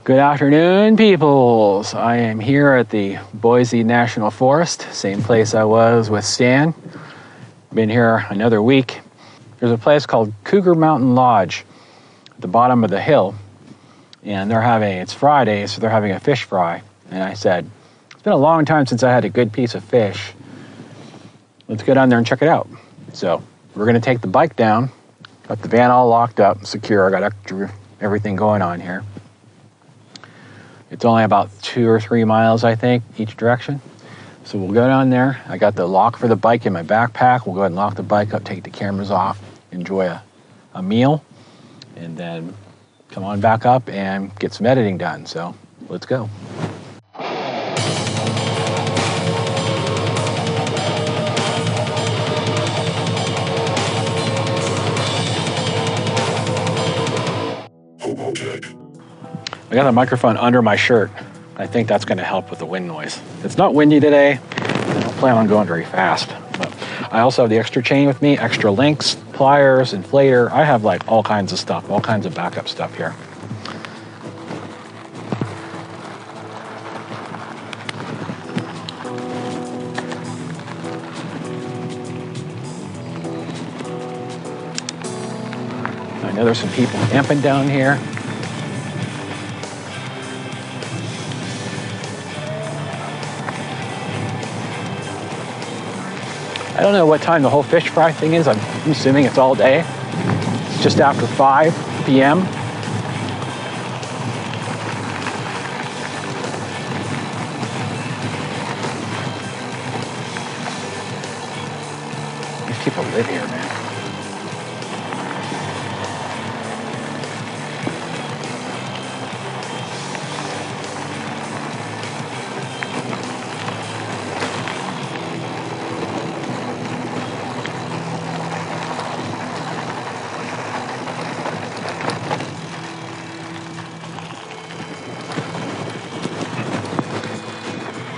Good afternoon, peoples. I am here at the Boise National Forest, same place I was with Stan. Been here another week. There's a place called Cougar Mountain Lodge at the bottom of the hill, and it's Friday, so they're having a fish fry. And I said, it's been a long time since I had a good piece of fish. Let's go down there and check it out. So we're gonna take the bike down, got the van all locked up, secure, got everything going on here. It's only about 2 or 3 miles, I think, each direction. So we'll go down there. I got the lock for the bike in my backpack. We'll go ahead and lock the bike up, take the cameras off, enjoy a meal, and then come on back up and get some editing done. So let's go. HOBOTECH. I got the microphone under my shirt. I think that's going to help with the wind noise. It's not windy today. I don't plan on going very fast. But I also have the extra chain with me, extra links, pliers, inflator. I have like all kinds of stuff, all kinds of backup stuff here. I know there's some people camping down here. I don't know what time the whole fish fry thing is. I'm assuming it's all day. It's just after 5 p.m. These people live here, man.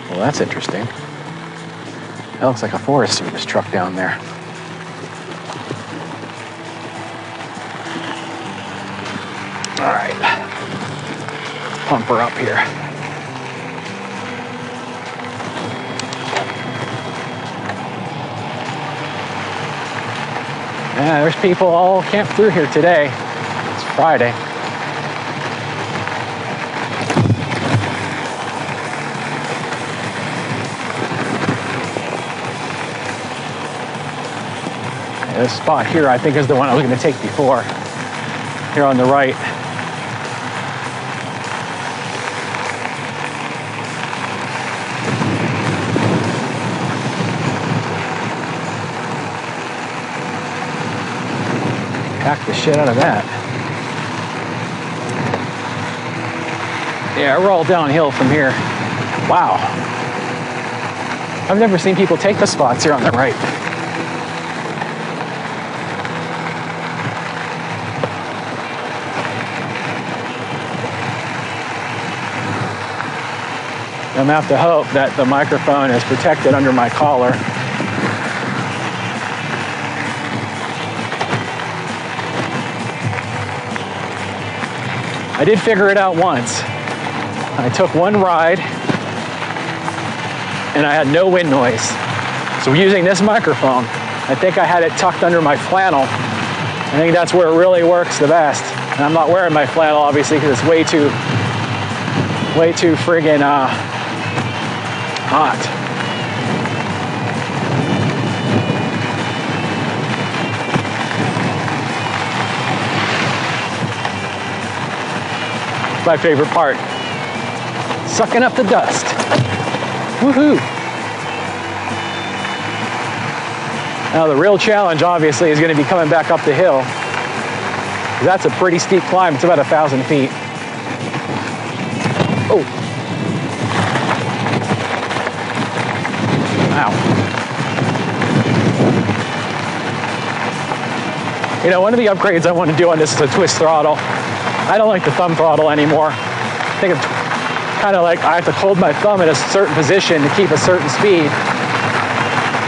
Well, that's interesting. That looks like a Forest Service truck down there. All right, pump her up here. Yeah, there's people all camped through here today. It's Friday. This spot here, I think, is the one I was going to take before. Here on the right. Pack the shit out of that. Yeah, we're all downhill from here. Wow. I've never seen people take the spots here on the right. I'm gonna have to hope that the microphone is protected under my collar. I did figure it out once. I took one ride and I had no wind noise. So using this microphone, I think I had it tucked under my flannel. I think that's where it really works the best. And I'm not wearing my flannel, obviously, because it's way too friggin' hot. My favorite part. Sucking up the dust. Woohoo! Now the real challenge, obviously, is going to be coming back up the hill. That's a pretty steep climb. It's about 1,000 feet. Oh. Ow. You know, one of the upgrades I want to do on this is a twist throttle. I don't like the thumb throttle anymore. I think it's kind of like I have to hold my thumb in a certain position to keep a certain speed.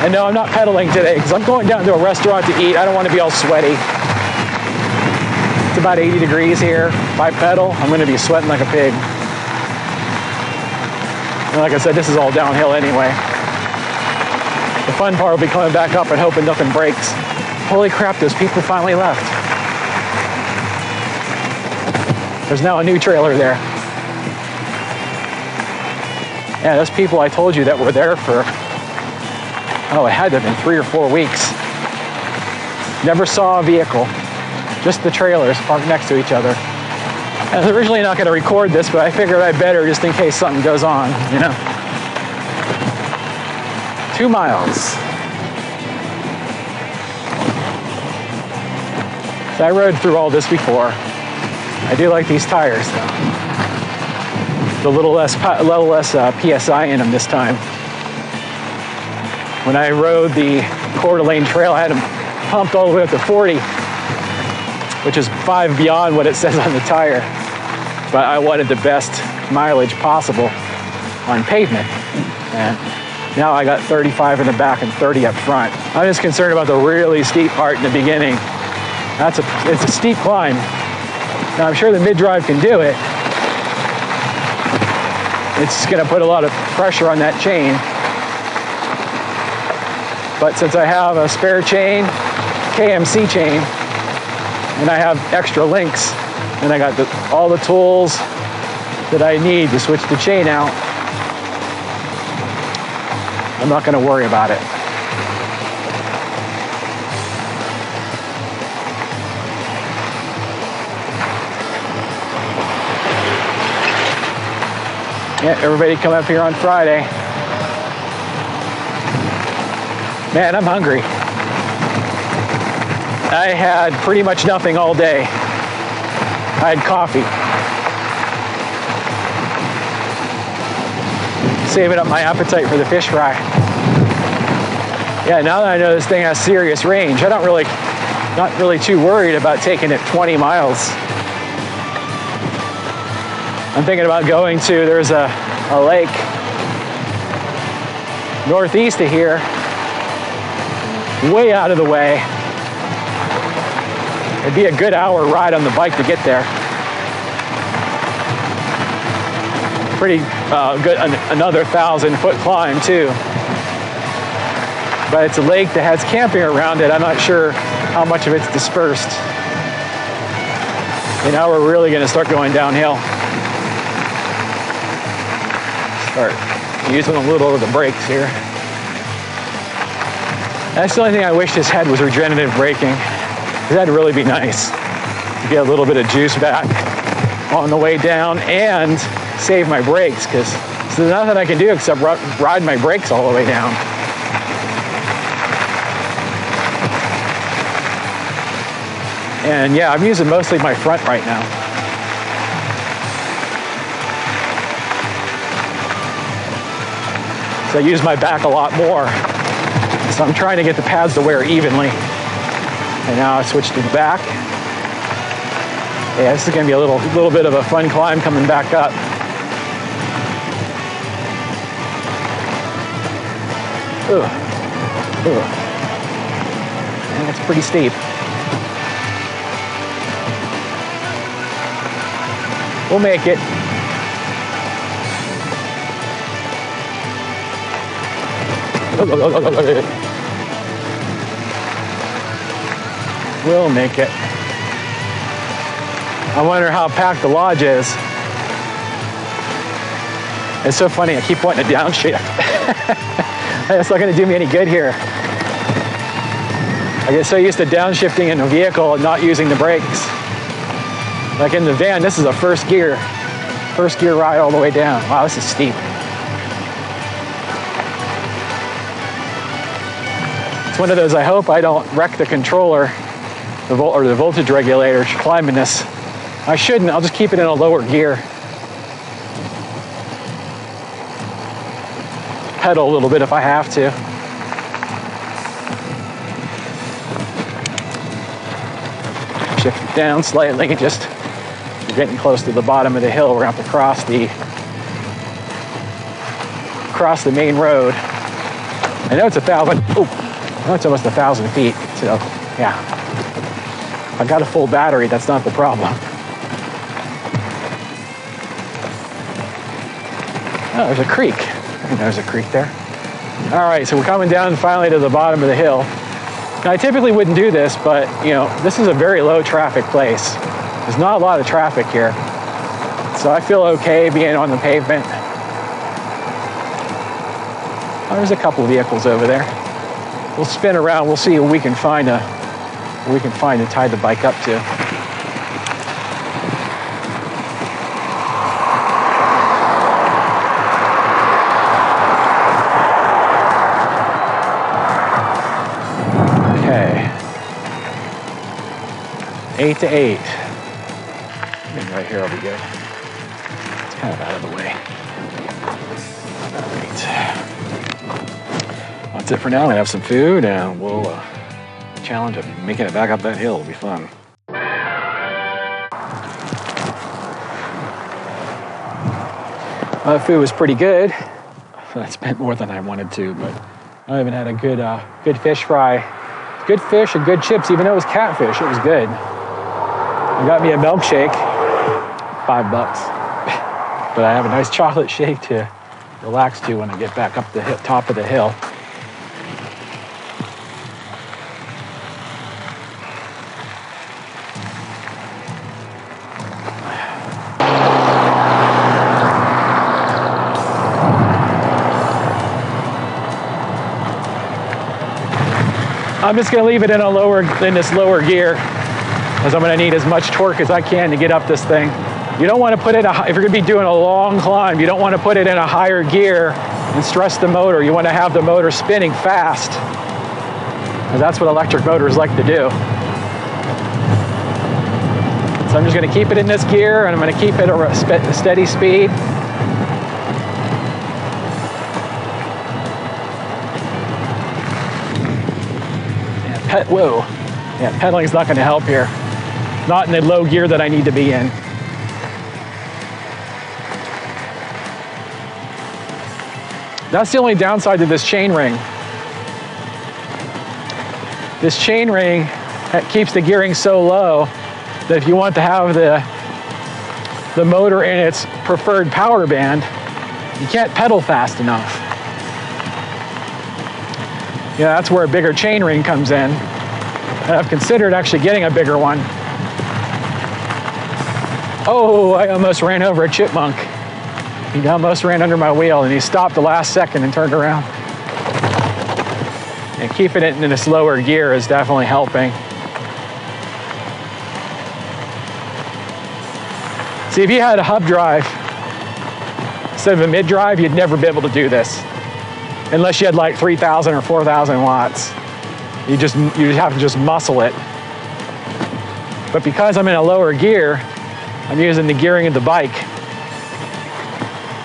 And no, I'm not pedaling today because I'm going down to a restaurant to eat. I don't want to be all sweaty. It's about 80 degrees here. If I pedal, I'm gonna be sweating like a pig. And like I said, this is all downhill anyway. The fun part will be coming back up and hoping nothing breaks. Holy crap, those people finally left. There's now a new trailer there. Yeah, those people I told you that were there for, oh, it had to have been 3 or 4 weeks. Never saw a vehicle, just the trailers parked next to each other. I was originally not going to record this, but I figured I'd better just in case something goes on, you know. 2 miles. So I rode through all this before. I do like these tires though. A little less PSI in them this time. When I rode the Coeur d'Alene Trail, I had them pumped all the way up to 40, which is 5 beyond what it says on the tire. But I wanted the best mileage possible on pavement. And now I got 35 in the back and 30 up front. I'm just concerned about the really steep part in the beginning. It's a steep climb. Now I'm sure the mid-drive can do it. It's gonna put a lot of pressure on that chain. But since I have a spare chain, KMC chain, and I have extra links, and I got all the tools that I need to switch the chain out, I'm not going to worry about it. Yeah, everybody come up here on Friday. Man, I'm hungry. I had pretty much nothing all day. I had coffee. Saving up my appetite for the fish fry. Yeah, now that I know this thing has serious range, not really too worried about taking it 20 miles. I'm thinking about going to, there's a lake northeast of here, way out of the way. It'd be a good hour ride on the bike to get there. Pretty good, another 1,000-foot climb too. But it's a lake that has camping around it. I'm not sure how much of it's dispersed. And now we're really gonna start going downhill. Start using a little of the brakes here. That's the only thing I wish this had was regenerative braking. That'd really be nice to get a little bit of juice back on the way down and save my brakes, because there's nothing I can do except ride my brakes all the way down. And yeah, I'm using mostly my front right now. So I use my back a lot more. So I'm trying to get the pads to wear evenly. And now I switched to the back. Yeah, this is gonna be a little bit of a fun climb coming back up. Ugh. Ugh. And it's pretty steep. We'll make it. We'll make it. I wonder how packed the lodge is. It's so funny, I keep wanting to downshift. It's not gonna do me any good here. I get so used to downshifting in a vehicle and not using the brakes. Like in the van, this is a first gear ride all the way down. Wow, this is steep. It's one of those, I hope I don't wreck the controller or the voltage regulator climbing this. I shouldn't, I'll just keep it in a lower gear. Pedal a little bit if I have to. Shift it down slightly, just we're getting close to the bottom of the hill. We're gonna have to cross the main road. I know it's 1,000, oh, I know it's almost 1,000 feet, so yeah. I got a full battery, that's not the problem. Oh, there's a creek. I think there's a creek there. All right, so we're coming down finally to the bottom of the hill. Now, I typically wouldn't do this, but you know, this is a very low traffic place. There's not a lot of traffic here. So I feel okay being on the pavement. Oh, there's a couple of vehicles over there. We'll spin around, we'll see what we can find to tie the bike up to. Okay. 8 to 8. I think right here will be good. It's kind of out of the way. All right. That's it for now. I'm gonna have some food and we'll challenge of making it back up that hill will be fun. The food was pretty good. I spent more than I wanted to, but I even had a good fish fry. Good fish and good chips, even though it was catfish, it was good. I got me a milkshake, $5. But I have a nice chocolate shake to relax to when I get back up the top of the hill. I'm just gonna leave it in this lower gear, as I'm gonna need as much torque as I can to get up this thing. You don't want to put it, if you're gonna be doing a long climb, you don't want to put it in a higher gear and stress the motor. You want to have the motor spinning fast, because that's what electric motors like to do. So I'm just gonna keep it in this gear, and I'm gonna keep it at a steady speed. Whoa, yeah, pedaling's not gonna help here. Not in the low gear that I need to be in. That's the only downside to this chain ring. This chain ring keeps the gearing so low that if you want to have the motor in its preferred power band, you can't pedal fast enough. Yeah, that's where a bigger chain ring comes in. And I've considered actually getting a bigger one. Oh, I almost ran over a chipmunk. He almost ran under my wheel, and he stopped the last second and turned around. And keeping it in this lower gear is definitely helping. See, if you had a hub drive instead of a mid drive, you'd never be able to do this. Unless you had like 3,000 or 4,000 watts. You'd have to just muscle it. But because I'm in a lower gear, I'm using the gearing of the bike.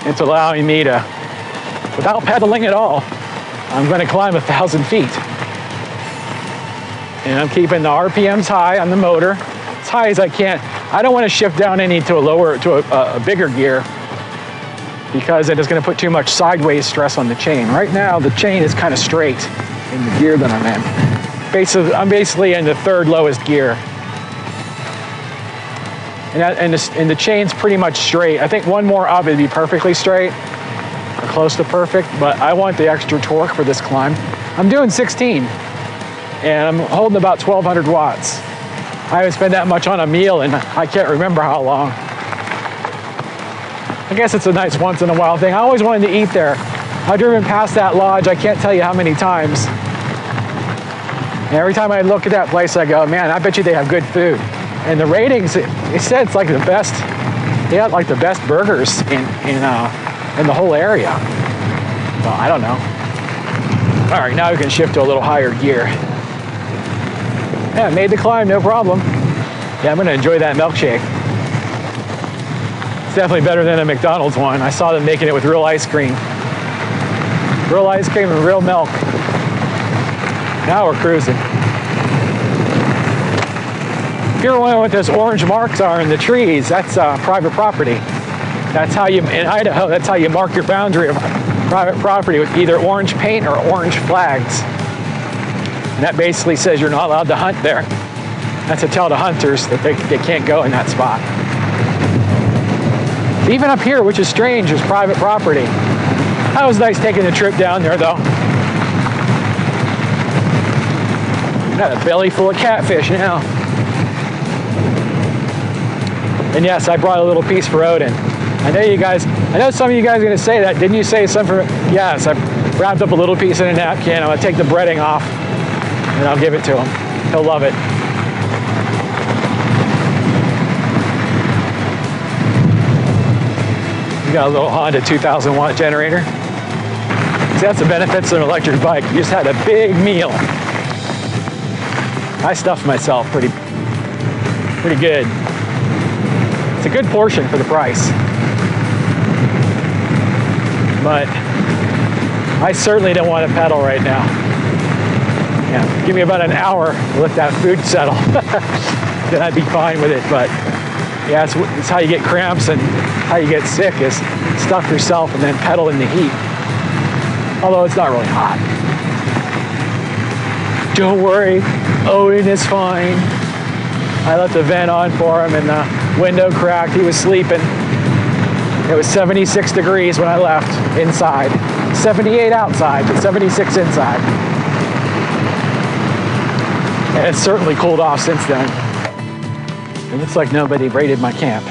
It's allowing me to, without pedaling at all, I'm going to climb 1,000 feet. And I'm keeping the RPMs high on the motor, as high as I can. I don't want to shift down any to a bigger gear, because it is going to put too much sideways stress on the chain. Right now, the chain is kind of straight in the gear that I'm in. I'm basically in the third lowest gear. And the chain's pretty much straight. I think one more up, it'd be perfectly straight, or close to perfect, but I want the extra torque for this climb. I'm doing 16, and I'm holding about 1,200 watts. I haven't spent that much on a meal, and I can't remember how long. I guess it's a nice once in a while thing. I always wanted to eat there. I've driven past that lodge, I can't tell you how many times. And every time I look at that place, I go, man, I bet you they have good food. And the ratings, it said it's like the best, they had like the best burgers in the whole area. Well, I don't know. All right, now we can shift to a little higher gear. Yeah, made the climb, no problem. Yeah, I'm gonna enjoy that milkshake. It's definitely better than a McDonald's one. I saw them making it with real ice cream. Real ice cream and real milk. Now we're cruising. If you're wondering what those orange marks are in the trees, that's private property. That's how you, in Idaho, that's how you mark your boundary of private property, with either orange paint or orange flags. And that basically says you're not allowed to hunt there. That's to tell the hunters that they can't go in that spot. Even up here, which is strange, is private property. That was nice taking the trip down there though. Got a belly full of catfish now. And yes, I brought a little piece for Odin. I know some of you guys are gonna say that. Didn't you say something for, yes, I wrapped up a little piece in a napkin. I'm gonna take the breading off and I'll give it to him. He'll love it. We got a little Honda 2000 watt generator. See, that's the benefits of an electric bike. You just had a big meal. I stuffed myself pretty good. It's a good portion for the price. But I certainly don't want to pedal right now. Yeah, give me about an hour to let that food settle. Then I'd be fine with it. But yeah, it's how you get cramps and how you get sick is stuff yourself and then pedal in the heat. Although it's not really hot. Don't worry, Odin is fine. I left the vent on for him and the window cracked. He was sleeping. It was 76 degrees when I left inside. 78 outside, but 76 inside. And it's certainly cooled off since then. It looks like nobody raided my camp.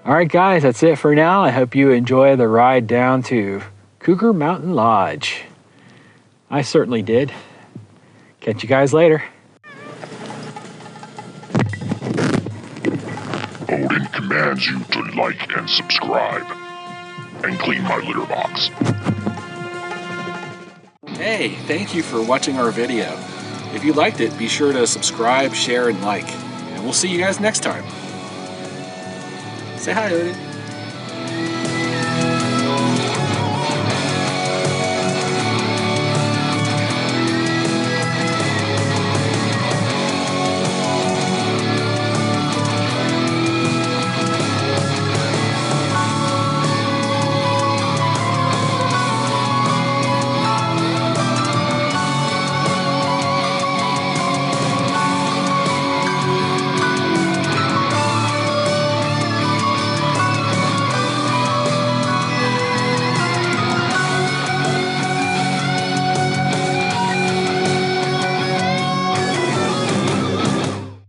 All right, guys, that's it for now. I hope you enjoy the ride down to Cougar Mountain Lodge. I certainly did. Catch you guys later. Odin commands you to like and subscribe, and clean my litter box. Hey, thank you for watching our video. If you liked it, be sure to subscribe, share, and like. And we'll see you guys next time. Say hi, Odin.